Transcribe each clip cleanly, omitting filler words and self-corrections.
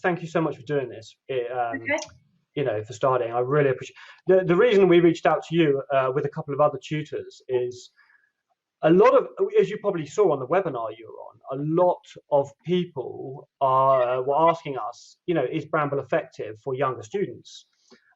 thank you so much for doing this. Okay. You know, for starting, I really appreciate. The reason we reached out to you with a couple of other tutors is a lot of, as you probably saw on the webinar you were on, a lot of people were asking us, you know, is Bramble effective for younger students?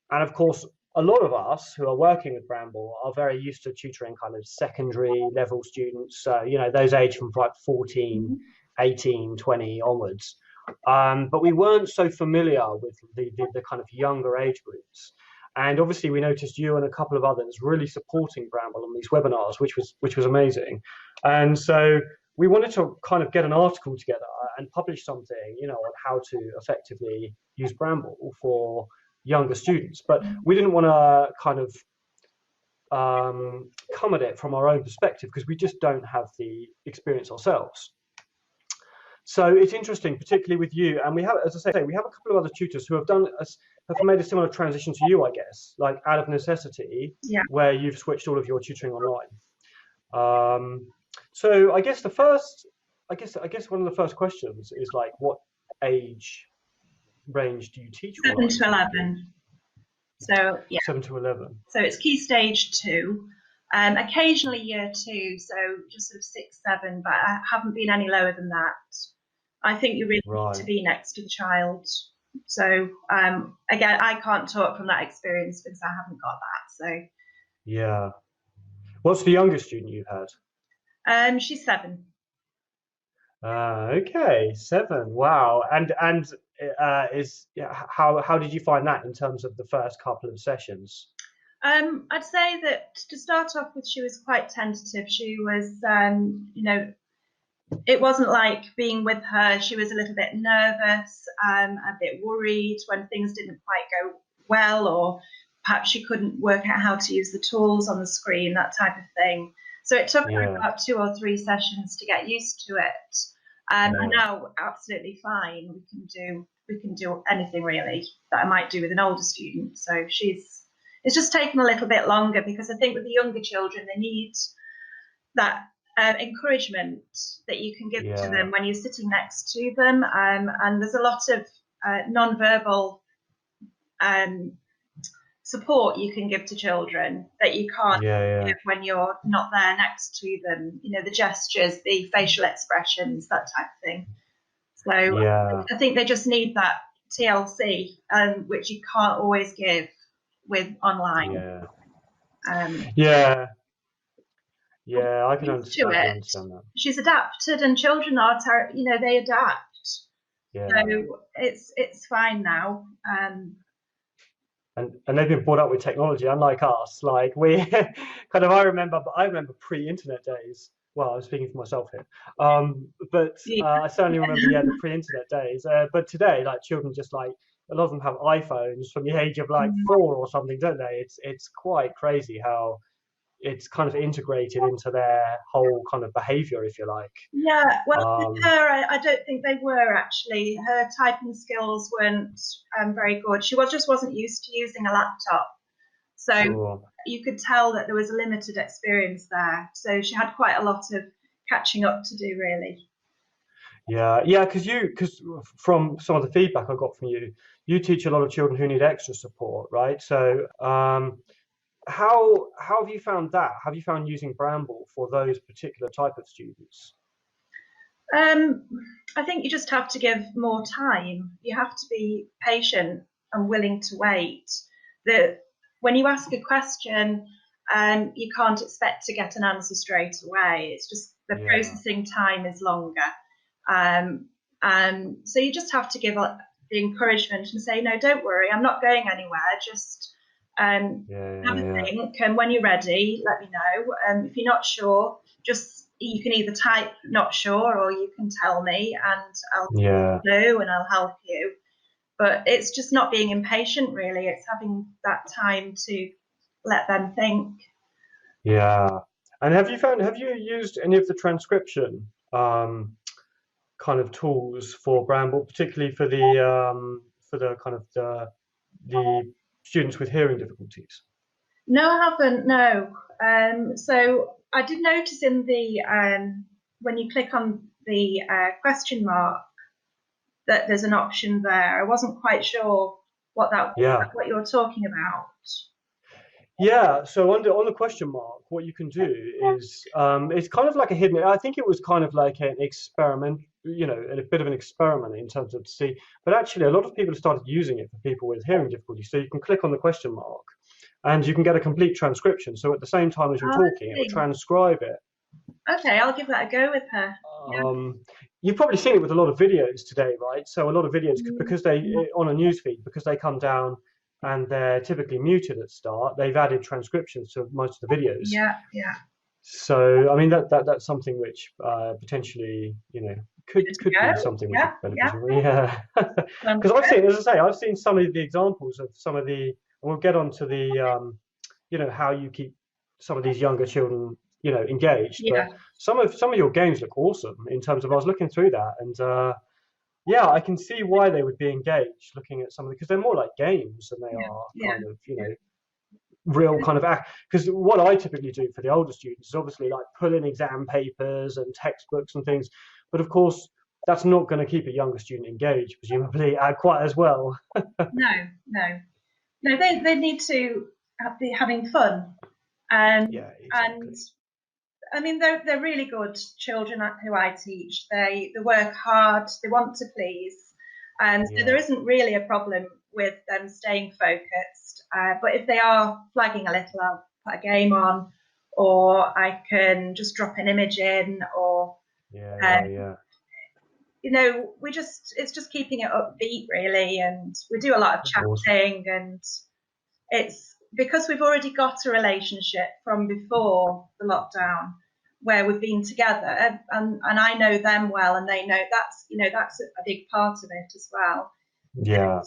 And of course, a lot of us who are working with Bramble are very used to tutoring kind of secondary level students, you know, those aged from like 14, 18, 20 onwards. But we weren't so familiar with the kind of younger age groups. And obviously we noticed you and a couple of others really supporting Bramble on these webinars, which was amazing. And so we wanted to kind of get an article together and publish something, you know, on how to effectively use Bramble for younger students. But we didn't want to kind of come at it from our own perspective because we just don't have the experience ourselves. So it's interesting, particularly with you, and we have, as I say, we have a couple of other tutors who have made a similar transition to you, I guess, like out of necessity, Yeah. where you've switched all of your tutoring online. So I guess I guess one of the first questions is like, what age range do you teach? 7 to 11. So yeah. 7 to 11. So it's Key Stage 2. Occasionally Year 2, so just sort of 6, 7, but I haven't been any lower than that. I think you really need to be next to the child. So again, I can't talk from that experience because I haven't got that. So yeah. What's the youngest student you've had? She's 7. Okay, 7. Wow. And how did you find that in terms of the first couple of sessions? I'd say that to start off with, she was quite tentative. She was, you know, it wasn't like being with her. She was a little bit nervous, a bit worried when things didn't quite go well, or perhaps she couldn't work out how to use the tools on the screen, that type of thing. So it took her about 2 or 3 sessions to get used to it. And now absolutely fine. We can do anything really that I might do with an older student. So it's just taken a little bit longer because I think with the younger children, they need that encouragement that you can give to them when you're sitting next to them. And there's a lot of non-verbal support you can give to children that you can't give when you're not there next to them. You know, the gestures, the facial expressions, that type of thing. So I think they just need that TLC, which you can't always give with online. I can understand that. She's adapted, and children are, you know, they adapt. So it's fine now. And they've been brought up with technology, unlike us. Like we kind of, I remember pre-internet days. Well, I'm speaking for myself here, but I certainly remember the pre-internet days. But today, like children, just like a lot of them have iPhones from the age of like 4 or something, don't they? It's quite crazy how it's kind of integrated into their whole kind of behaviour, if you like. Yeah, well, with her, I don't think they were actually. Her typing skills weren't very good. She just wasn't used to using a laptop. So you could tell that there was a limited experience there. So she had quite a lot of catching up to do, really. Yeah, because from some of the feedback I got from you, you teach a lot of children who need extra support, right? So how have you found that? Have you found using Bramble for those particular type of students? I think you just have to give more time. You have to be patient and willing to wait. When you ask a question, you can't expect to get an answer straight away. It's just the processing time is longer. So you just have to give the encouragement and say, no, don't worry, I'm not going anywhere. Just have a think, and when you're ready, let me know. If you're not sure, you can either type "not sure" or you can tell me, and I'll know and I'll help you. But it's just not being impatient, really. It's having that time to let them think. Yeah. And have you used any of the transcription kind of tools for Bramble, particularly for the kind of the students with hearing difficulties? No, I haven't. No. So I did notice in the when you click on the question mark, that there's an option there. I wasn't quite sure what you're talking about. Yeah, so on the question mark, what you can do is it's kind of like a hidden. I think it was kind of like an experiment, a bit of an experiment in terms of to see. But actually, a lot of people have started using it for people with hearing difficulties. So you can click on the question mark, and you can get a complete transcription. So at the same time as you're talking, it will transcribe it. Okay, I'll give that a go with her. You've probably seen it with a lot of videos today, right? So a lot of videos, because they on a newsfeed, because they come down and they're typically muted at start, they've added transcriptions to most of the videos. Yeah. So I mean that's something which potentially could be something which is beneficial. Yeah. Because I've seen, as I say, I've seen some of the examples of some of the, and we'll get onto the how you keep some of these younger children engaged. Yeah. But some of your games look awesome in terms of, I was looking through that, and yeah, I can see why they would be engaged looking at some of the, because they're more like games than they are kind of real kind of act. Because what I typically do for the older students is obviously like pull in exam papers and textbooks and things, but of course that's not going to keep a younger student engaged, presumably, quite as well. No, they need to be having fun. Exactly. And I mean, they're really good children who I teach. They work hard, they want to please, and so there isn't really a problem with them staying focused. But if they are flagging a little, I'll put a game on, or I can just drop an image in, or it's just keeping it upbeat really, and we do a lot of chatting, and it's because we've already got a relationship from before the lockdown where we've been together, and I know them well, and they know that's a big part of it as well. Yeah.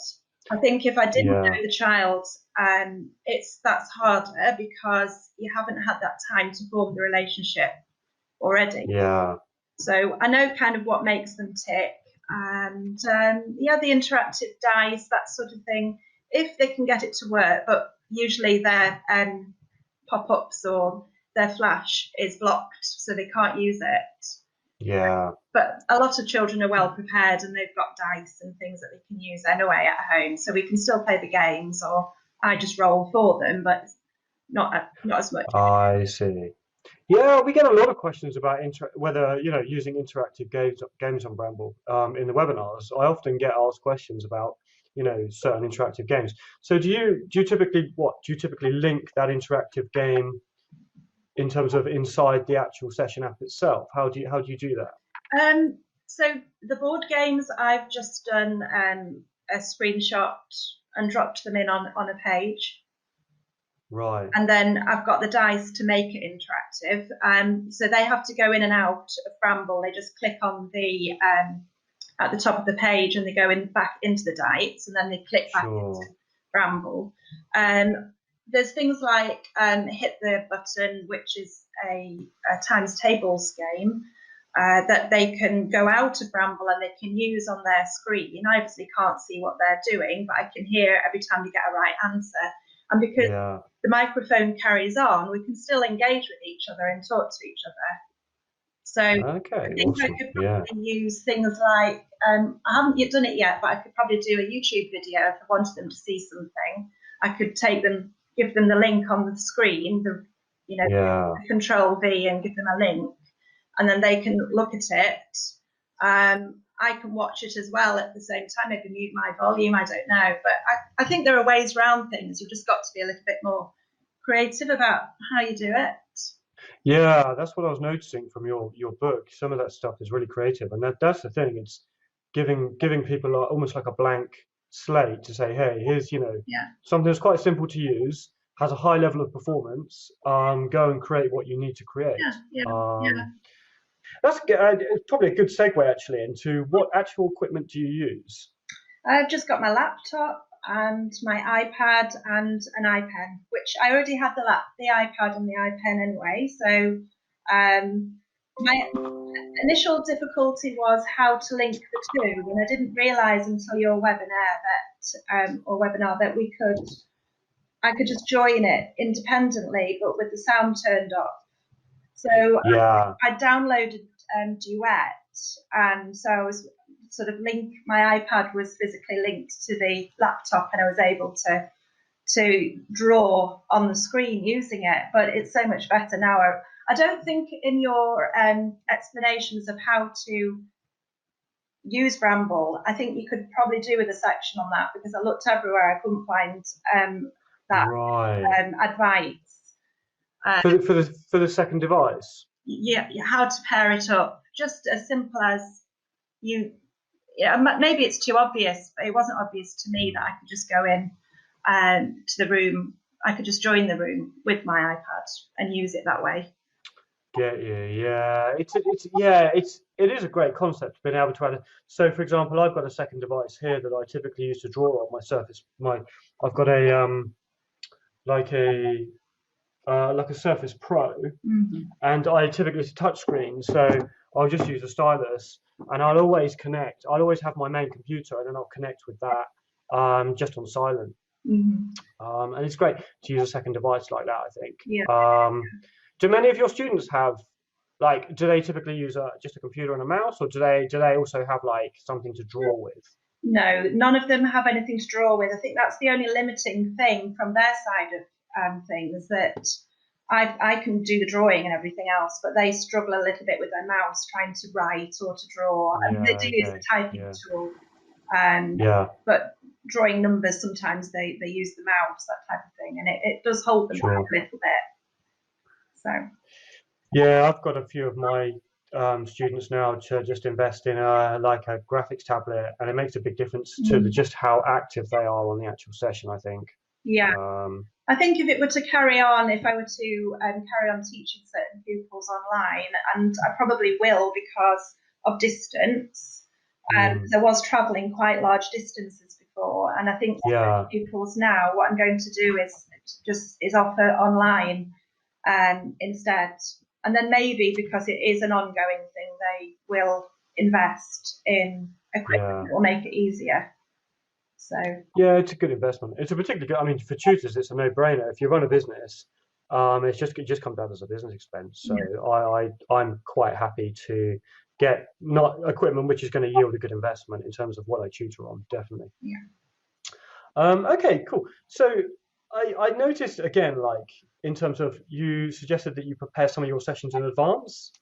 And I think if I didn't know the child, that's harder because you haven't had that time to form the relationship already. Yeah. So I know kind of what makes them tick, and the interactive dice, that sort of thing, if they can get it to work, but usually their pop-ups or their flash is blocked, so they can't use it. Yeah. But a lot of children are well prepared, and they've got dice and things that they can use anyway at home, so we can still play the games, or I just roll for them, but not as much. I see. Yeah, we get a lot of questions about whether using interactive games on Bramble in the webinars. I often get asked questions about certain interactive games. So do you typically link that interactive game in terms of inside the actual session app itself? How do you do that? So the board games, I've just done a screenshot and dropped them in on a page. Right. And then I've got the dice to make it interactive. So they have to go in and out of Bramble. They just click on the at the top of the page, and they go back into the dice, and then they click back into Bramble. There's things like hit the button, which is a times tables game that they can go out of Bramble and they can use on their screen. I obviously can't see what they're doing, but I can hear every time they get a right answer. And because the microphone carries on, we can still engage with each other and talk to each other. So I think I could probably use things like, I haven't yet done it yet, but I could probably do a YouTube video if I wanted them to see something. I could give them the link on the screen, the Control V, and give them a link, and then they can look at it. I can watch it as well at the same time. Maybe mute my volume, I don't know. But I think there are ways around things. You've just got to be a little bit more creative about how you do it. Yeah, that's what I was noticing from your book. Some of that stuff is really creative, and that's the thing. It's giving people almost like a blank slate to say, hey, here's something that's quite simple to use, has a high level of performance. Go and create what you need to create. That's probably a good segue actually into what actual equipment do you use? I've just got my laptop and my iPad and an iPen, which I already had the iPad and the iPen anyway. So my initial difficulty was how to link the two, and I didn't realise until your webinar that I could just join it independently, but with the sound turned off. So I downloaded Duet, and so I was sort of link. My iPad was physically linked to the laptop, and I was able to draw on the screen using it. But it's so much better now. I don't think in your explanations of how to use Bramble, I think you could probably do with a section on that, because I looked everywhere, I couldn't find that advice. For the second device? Yeah, how to pair it up. Just as simple as maybe it's too obvious, but it wasn't obvious to me that I could just go in to the room. I could just join the room with my iPad and use it that way. Get you, yeah. It is a great concept, being able to add it. So, for example, I've got a second device here that I typically use to draw on my Surface. I've got a like a Surface Pro, and I typically use a touchscreen. So I'll just use a stylus, and I'll always connect. I'll always have my main computer, and then I'll connect with that just on silent. And it's great to use a second device like that, I think. Yeah. Do many of your students have, like, do they typically use just a computer and a mouse, or do they also have like something to draw with? No, none of them have anything to draw with. I think that's the only limiting thing from their side of things, that I can do the drawing and everything else, but they struggle a little bit with their mouse trying to write or to draw. And they do use the typing tool, but drawing numbers, sometimes they use the mouse, that type of thing, and it does hold them back a little bit. So yeah, I've got a few of my students now to just invest in a graphics tablet, and it makes a big difference to just how active they are on the actual session, I think. Yeah. I think if it were to carry on, if I were to carry on teaching certain pupils online, and I probably will because of distance, I was travelling quite large distances before, and I think for pupils now, what I'm going to do is offer online instead. And then maybe, because it is an ongoing thing, they will invest in equipment that will make it easier. So yeah, it's a good investment. It's a particularly good. I mean, for tutors, it's a no-brainer. If you run a business, it just comes out as a business expense. So I'm quite happy to get not equipment which is going to yield a good investment in terms of what I tutor on. Definitely. Yeah. Okay, cool. So I noticed again, like, in terms of, you suggested that you prepare some of your sessions in advance.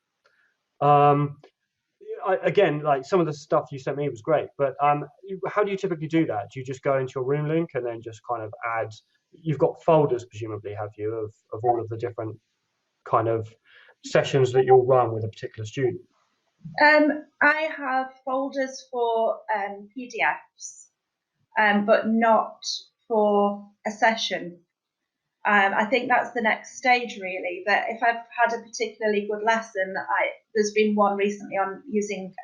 Again, like, some of the stuff you sent me was great, but how do you typically do that? Do you just go into your room link and then just kind of add? You've got folders, presumably, have you, of all of the different kind of sessions that you'll run with a particular student? I have folders for PDFs, but not for a session. I think that's the next stage, really, that if I've had a particularly good lesson, there's been one recently on using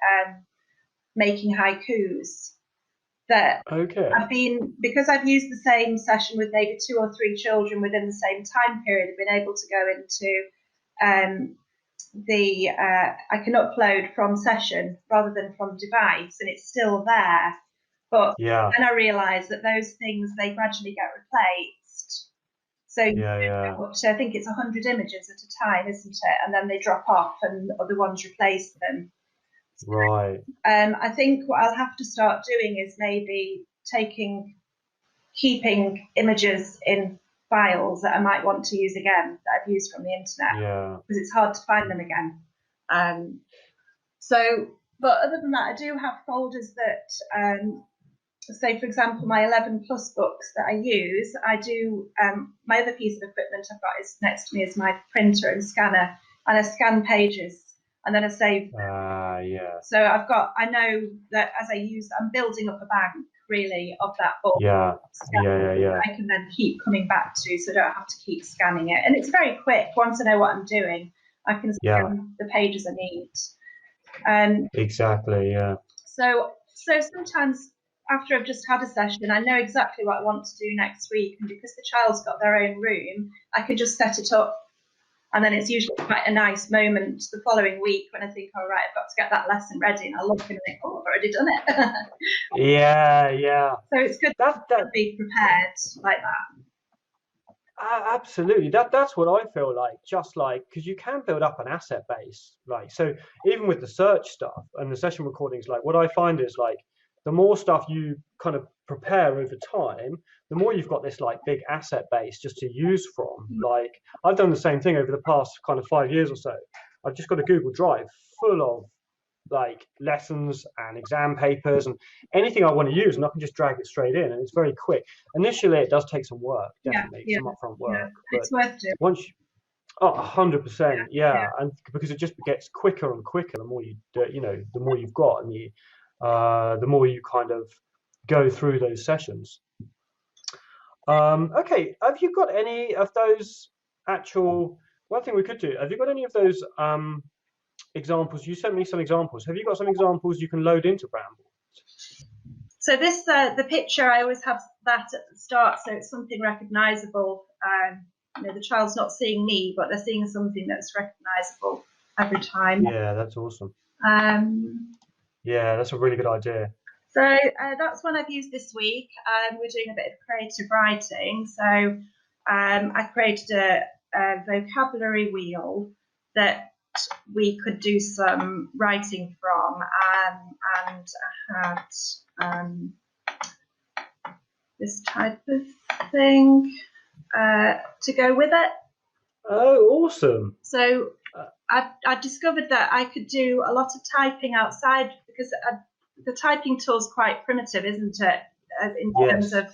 making haikus, that because I've used the same session with maybe 2 or 3 children within the same time period, I've been able to go into I can upload from session rather than from device, and it's still there. But then I realised that those things, they gradually get replaced. So I think it's 100 images at a time, isn't it? And then they drop off and other ones replace them. Right. I think what I'll have to start doing is maybe keeping images in files that I might want to use again, that I've used from the internet, because it's hard to find them again. But other than that, I do have folders that, say, for example, my 11 plus books that I use, I do, my other piece of equipment I've got is next to me is my printer and scanner, and I scan pages and then I save them. So I know that as I'm building up a bank, really, of that book. I can then keep coming back to, so I don't have to keep scanning it. And it's very quick. Once I know what I'm doing, I can scan the pages I need. Exactly, yeah. So sometimes after I've just had a session, I know exactly what I want to do next week, and because the child's got their own room, I can just set it up, and then it's usually quite a nice moment the following week when I think, all right, I've got to get that lesson ready, and I look and think, oh, I've already done it. Yeah. So it's good to be prepared like that. Absolutely. That's what I feel like. Just like because you can build up an asset base, like so. Even with the search stuff and the session recordings, like what I find is like the more stuff you kind of prepare over time, the more you've got this like big asset base just to use from. Like I've done the same thing over the past kind of 5 years or so. I've just got a Google Drive full of like lessons and exam papers and anything I want to use, and I can just drag it straight in, and it's very quick. Initially, it does take some work, Yeah, definitely yeah, some upfront yeah. work, but It's worth doing. once you, oh, 100%, Yeah, yeah, yeah. and because it just gets quicker and quicker the more you do, the more you've got, and the more you kind of go through those sessions. Okay, have you got any of those actual? One thing we could do. Have you got any of those examples? You sent me some examples. Have you got some examples you can load into Bramble? So this, the picture, I always have that at the start, so it's something recognisable. The child's not seeing me, but they're seeing something that's recognisable every time. Yeah, that's awesome. Um, Yeah, that's a really good idea. so that's one I've used this week. We're doing a bit of creative writing. So I created a vocabulary wheel that we could do some writing from, and I had this type of thing to go with it. Oh, awesome. So I discovered that I could do a lot of typing outside because the typing tool's quite primitive, isn't it? In terms of,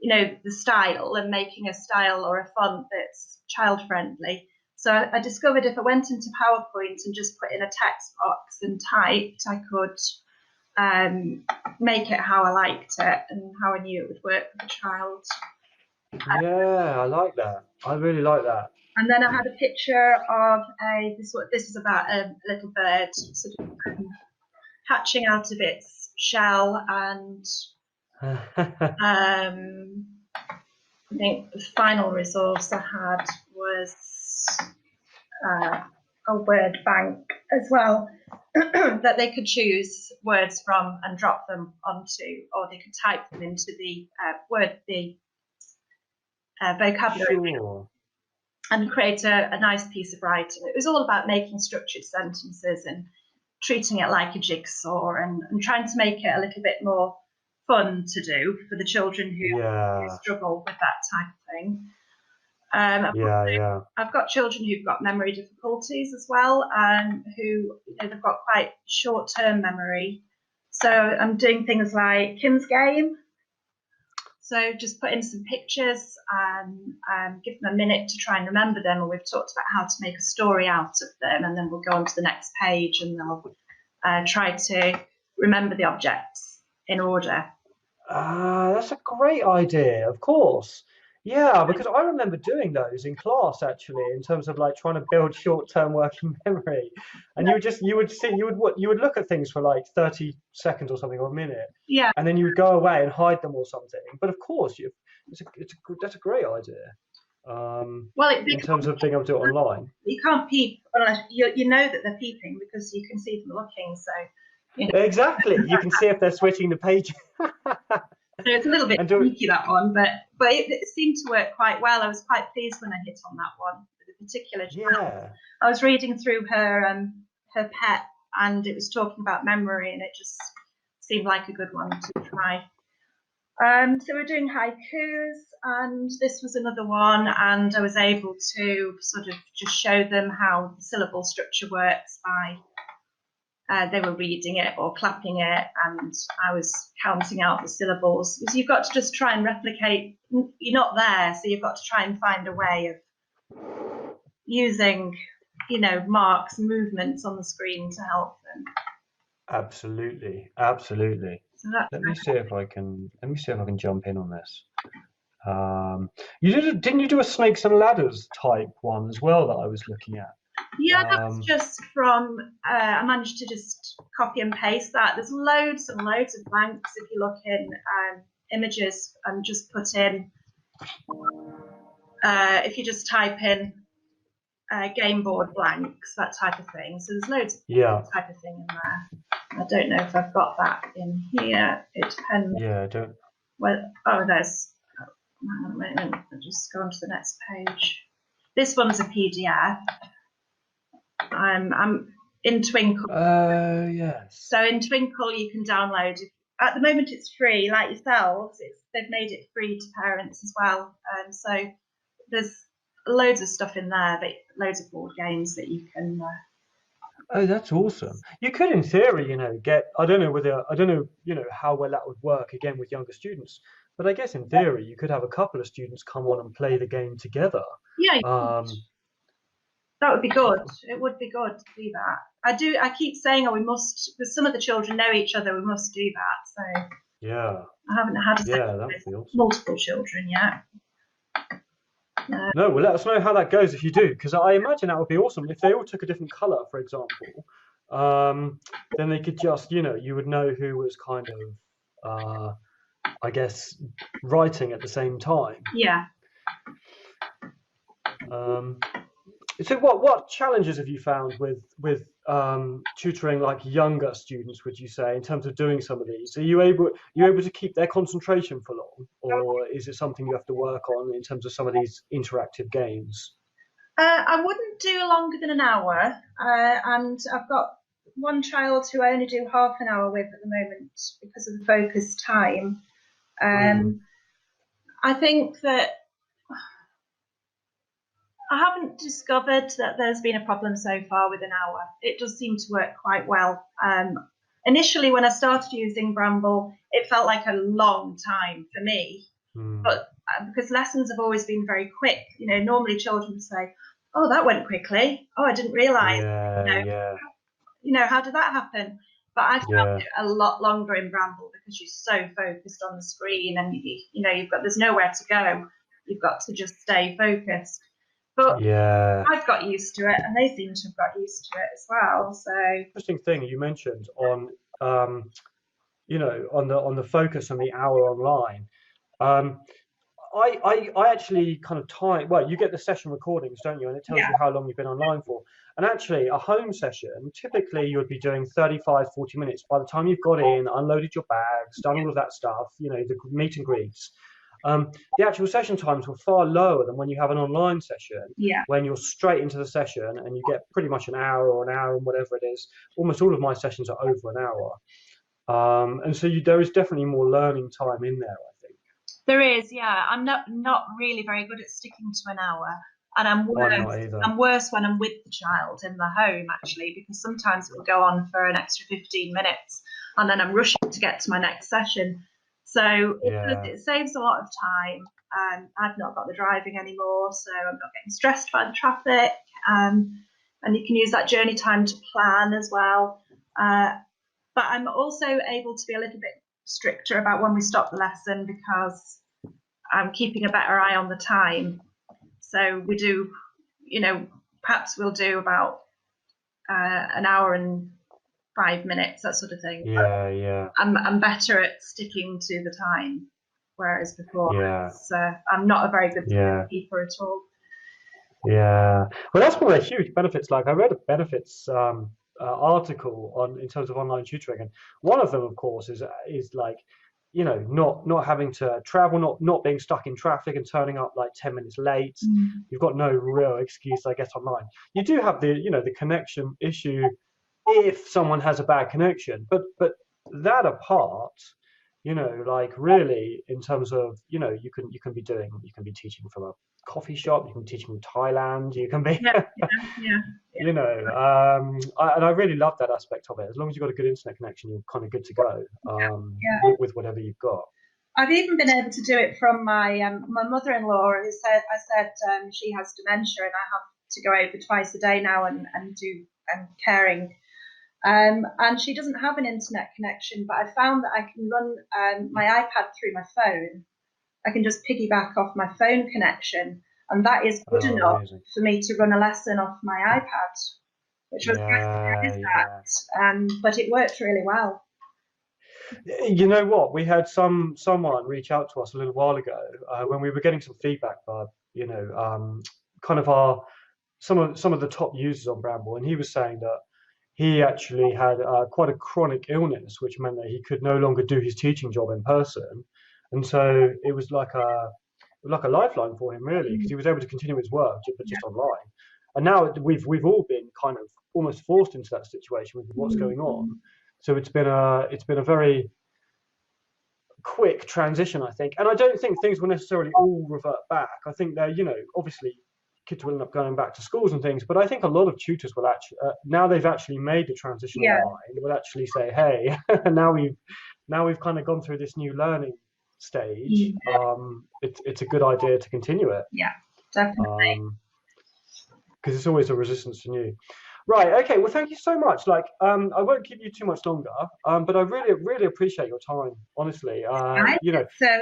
the style and making a style or a font that's child friendly. So I discovered if I went into PowerPoint and just put in a text box and typed, I could make it how I liked it and how I knew it would work for the child. Yeah, I like that. I really like that. And then I had a picture of this was about a little bird sort of hatching out of its shell, and I think the final resource I had was a word bank as well that they could choose words from and drop them onto, or they could type them into the vocabulary Sure. and create a nice piece of writing. It was all about making structured sentences and treating it like a jigsaw and trying to make it a little bit more fun to do for the children who struggle with that type of thing. I've got children who've got memory difficulties as well, who they've got quite short-term memory. So I'm doing things like Kim's Game. So just put in some pictures and give them a minute to try and remember them, and we've talked about how to make a story out of them, and then we'll go on to the next page and they'll try to remember the objects in order. That's a great idea, of course. Yeah, because I remember doing those in class actually, in terms of like trying to build short-term working memory. And you would look at things for like 30 seconds or something, or a minute. Yeah. And then you would go away and hide them or something. But of course, that's a great idea. In terms of being able to do it online. You can't peep unless you know that they're peeping because you can see them looking. So. Exactly, you can see if they're switching the page. So it's a little bit sneaky, that one, but it seemed to work quite well. I was quite pleased when I hit on that one with a particular child. Yeah. I was reading through her pet, and it was talking about memory, and it just seemed like a good one to try. So we're doing haikus, and this was another one, and I was able to sort of just show them how the syllable structure works by they were reading it or clapping it, and I was counting out the syllables. Because you've got to just try and replicate. You're not there, so you've got to try and find a way of using, marks and movements on the screen to help them. Absolutely, absolutely. So let me see if I can jump in on this. Didn't you do a snakes and ladders type one as well that I was looking at? Yeah, that's just from, I managed to just copy and paste that. There's loads and loads of blanks if you look in images and just put in, if you just type in game board blanks, that type of thing. So there's loads of type of thing in there. I don't know if I've got that in here. It depends. Yeah, I don't. Well, there's hang on a moment, I'll just go on to the next page. This one's a PDF. I'm in Twinkle. Yes. So in Twinkle you can download. At the moment it's free, like yourselves. They've made it free to parents as well. So there's loads of stuff in there, loads of board games that you can. Oh, that's awesome. You could, in theory, get. I don't know, how well that would work again with younger students. But I guess in theory, you could have a couple of students come on and play the game together. Yeah. That would be good. Yeah. It would be good to do that. I keep saying, we must, because some of the children know each other, we must do that. So Yeah. I haven't had a that would be awesome. multiple children yet. No, well, let us know how that goes if you do, because I imagine that would be awesome if they all took a different colour, for example. Then they could just, you would know who was kind of, I guess, writing at the same time. Yeah. So what challenges have you found with tutoring like younger students, would you say, in terms of doing some of these? Are you able to keep their concentration for long, or is it something you have to work on in terms of some of these interactive games? I wouldn't do longer than an hour, and I've got one child who I only do half an hour with at the moment because of the focus time. I think that I haven't discovered that there's been a problem so far with an hour. It does seem to work quite well. Initially, when I started using Bramble, it felt like a long time for me, but because lessons have always been very quick. Normally children say, "Oh, that went quickly. Oh, I didn't realise." How did that happen? But I found it a lot longer in Bramble because you're so focused on the screen, and there's nowhere to go. You've got to just stay focused. But I've got used to it, and they seem to have got used to it as well. So interesting thing you mentioned on on the focus and the hour online. I actually kind of time. Well, you get the session recordings, don't you? And it tells you how long you've been online for. And actually, a home session, typically you'd be doing 35, 40 minutes. By the time you've got in, unloaded your bags, done all of that stuff, the meet and greets. The actual session times were far lower than when you have an online session, when you're straight into the session and you get pretty much an hour or an hour and whatever it is. Almost all of my sessions are over an hour. And so there is definitely more learning time in there, I think. There is, yeah. I'm not really very good at sticking to an hour. And I'm worse when I'm with the child in the home, actually, because sometimes it will go on for an extra 15 minutes and then I'm rushing to get to my next session. So it saves a lot of time. I've not got the driving anymore, so I'm not getting stressed by the traffic. And you can use that journey time to plan as well. But I'm also able to be a little bit stricter about when we stop the lesson because I'm keeping a better eye on the time. So we do, perhaps we'll do about an hour and 5 minutes, that sort of thing. I'm better at sticking to the time, whereas before I'm not a very good keeper at all. Well, that's one of the huge benefits. Like I read a benefits article in terms of online tutoring, and one of them, of course, is like not having to travel, not being stuck in traffic and turning up like 10 minutes late. You've got no real excuse, I guess, online. You do have the connection issue if someone has a bad connection, but that apart, like really in terms of you can be teaching from a coffee shop, you can be teaching from Thailand, you can be and I really love that aspect of it. As long as you've got a good internet connection, you're kind of good to go with whatever you've got. I've even been able to do it from my mother-in-law, who said she has dementia and I have to go over twice a day now and do caring. And she doesn't have an internet connection, but I found that I can run my iPad through my phone. I can just piggyback off my phone connection, and that is good enough for me to run a lesson off my iPad, which was but it worked really well. You know what? We had someone reach out to us a little while ago when we were getting some feedback, kind of some of the top users on Bramble, and he was saying that he actually had quite a chronic illness, which meant that he could no longer do his teaching job in person. And so it was like like a lifeline for him, really, because he was able to continue his work, but just online. And now we've all been kind of almost forced into that situation with what's going on. So it's been a very quick transition, I think. And I don't think things will necessarily all revert back. I think they're, obviously kids will end up going back to schools and things, but I think a lot of tutors will actually, now they've actually made the transition online, will actually say, hey, now we've kind of gone through this new learning stage. It's a good idea to continue it. Yeah, definitely. Because it's always a resistance to new. Right. Okay. Well, thank you so much. Like, I won't keep you too much longer. But I really appreciate your time. Honestly. So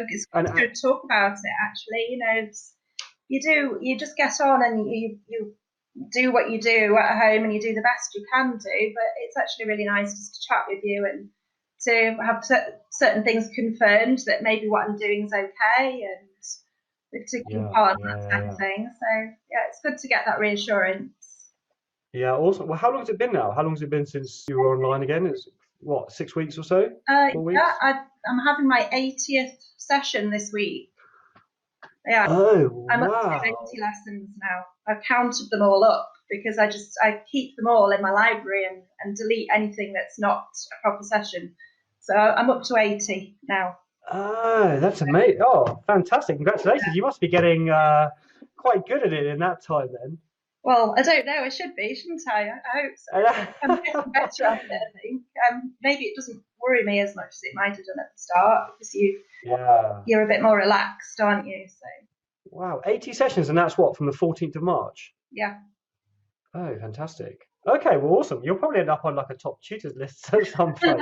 it's good to talk about it. Actually, you just get on and you do what you do at home and you do the best you can do. But it's actually really nice just to chat with you and to have certain things confirmed that maybe what I'm doing is okay and to keep on that kind of thing. So yeah, it's good to get that reassurance. Yeah, awesome. Well, how long has it been now? How long has it been since you were online again? Is what, 6 weeks or so? 4 weeks? Yeah, I'm having my 80th session this week. Yeah. Oh, I'm up to 80 lessons now. I've counted them all up because I keep them all in my library and delete anything that's not a proper session. So I'm up to 80 now. Oh, that's amazing. Oh, fantastic. Congratulations. Yeah. You must be getting quite good at it in that time then. Well, I don't know. I should be, shouldn't I? I hope so. I'm getting better at it, I think. Maybe it doesn't worry me as much as it might have done at the start because you're a bit more relaxed, aren't you? So. Wow, 80 sessions, and that's what, from the 14th of March? Yeah. Oh, fantastic. Okay, well, awesome. You'll probably end up on like a top tutors list at some point.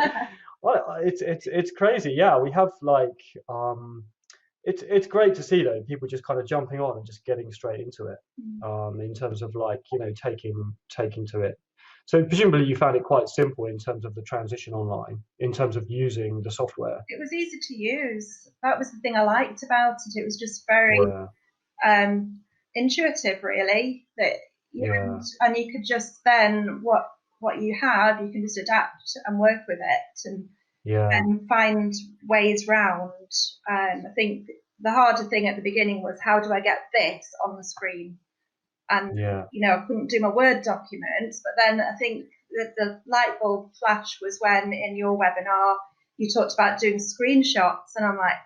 Well, it's crazy. Yeah, we have like it's great to see though people just kind of jumping on and just getting straight into it. In terms of like taking to it. So presumably you found it quite simple in terms of the transition online, in terms of using the software. It was easy to use. That was the thing I liked about it. It was just very intuitive, really. And you could just then what you have, you can just adapt and work with it and find ways round. I think the harder thing at the beginning was, how do I get this on the screen? And I couldn't do my Word documents, but then I think that the light bulb flash was when in your webinar you talked about doing screenshots, and I'm like,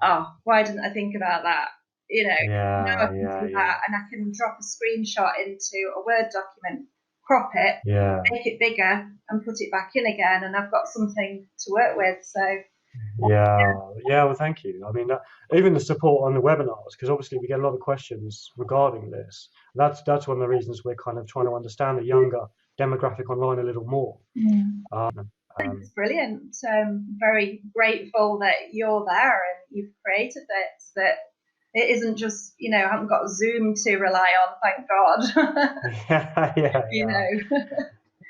oh, why didn't I think about that? Now I can do that, and I can drop a screenshot into a Word document, crop it, make it bigger, and put it back in again, and I've got something to work with. So. Well, thank you. I mean, even the support on the webinars, because obviously we get a lot of questions regarding this. That's one of the reasons we're kind of trying to understand the younger demographic online a little more. I think it's brilliant. I'm very grateful that you're there and you've created this, that it isn't just, I haven't got Zoom to rely on, thank God.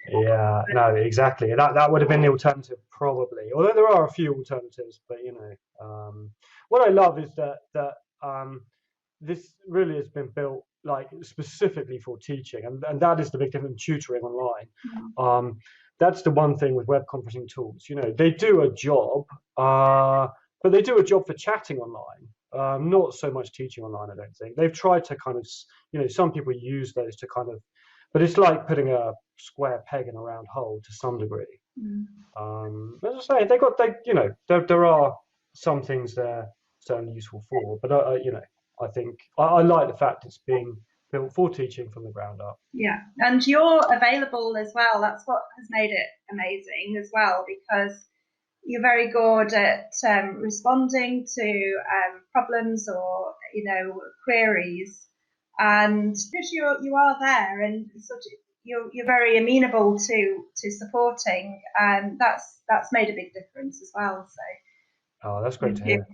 Yeah, no, exactly. That would have been the alternative probably. Although there are a few alternatives, but what I love is that this really has been built like specifically for teaching, and that is the big difference in tutoring online. That's the one thing with web conferencing tools. They do a job, but they do a job for chatting online, not so much teaching online. I don't think they've tried to kind of, some people use those to kind of. But it's like putting a square peg in a round hole to some degree. As I say, there are some things they're certainly useful for. But I think I like the fact it's being built for teaching from the ground up. Yeah, and you're available as well. That's what has made it amazing as well, because you're very good at responding to problems or queries. And because you are there and you're very amenable to supporting, and that's made a big difference as well. So that's great to hear.